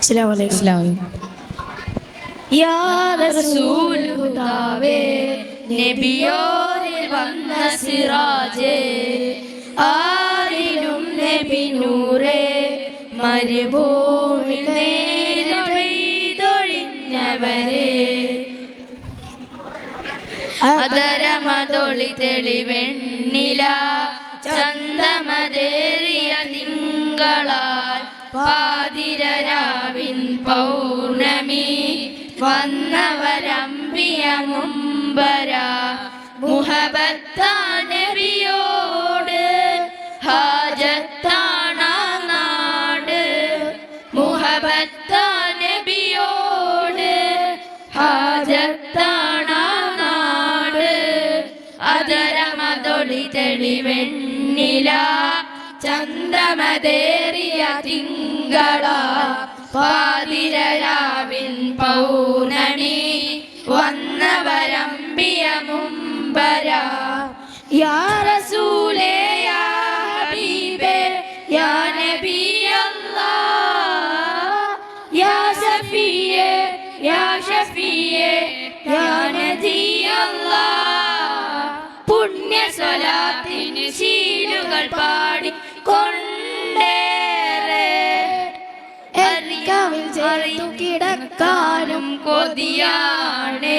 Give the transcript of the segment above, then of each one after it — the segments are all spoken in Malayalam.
അസ്സലാമു അലൈക്കും. യാ റസൂൽ ഹുദാവേ നബിയോരിൽ വന്ന സിറാജേ, ആരിലും നബി നൂറേ, മരുഭൂമിൽ നേരെ പെയ്തൊഴിഞ്ഞവരെ, അതരമതൊളി തെളിവെണ്ണില ചന്തമതേറിയ തിങ്കളാൽ, പാതിരരാവിൻ പൗർണമി വന്നവരമ്പിയ മുമ്പര, മുഹബത്താ നബിയോട് ഹാജത്താണ നാട്, മുഹബത്താ നബിയോട് ഹാജത്താണ നാട്, അതരമതൊളി തെളിവെണ്ണില ചന്തമതേറിയ തിങ്കള, പാതിരരാവിൻ പൗർണമി വന്നവരമ്പിയ മുമ്പര, യാ റസൂലേ യാ ഹബീബേ യാ നബി അല്ലാഹ്, യാ സഫിയേ യാ ഷഫിയേ യാ നദി അല്ലാഹ്, പുണ്യ സ്വലാത്തിന് ശീലുകൾ പാടി കൊണ്ടേറെ, എറികവിൽ ചേർത്തു കിടക്കാനും കൊതിയാണേറെ,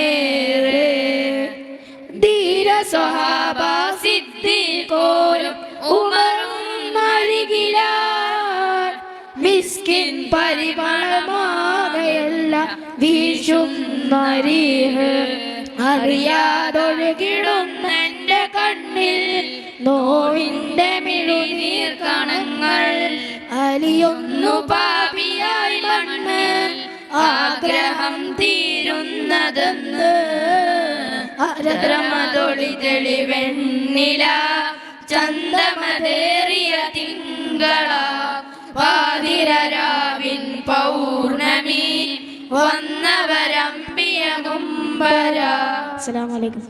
ധീര സ്വഹാബ സിദ്ദീഖോരും ഉമറും അരികിലാൻ, മിസ്കിൻ പരിമളമാകയെല്ലാം വീശുന്നരീഹ്, അറിയാതൊഴുകിടുന്നെൻ്റെ കണ്ണിൽ നോവിൻ്റെ മിഴിനീർ കണങ്ങൾ, അലിയൊന്നു പാപിയായി മണ്ണ് ആഗ്രഹം തീരുന്നതെന്ന്, അതരമതൊളി തെളിവെണ്ണില ചന്തമതേറിയ തിങ്കള, പാതിരരാവിൻ പൗർണമി വന്നവരമ്പിയ മുമ്പര. അസ്സലാമു അലൈക്കും.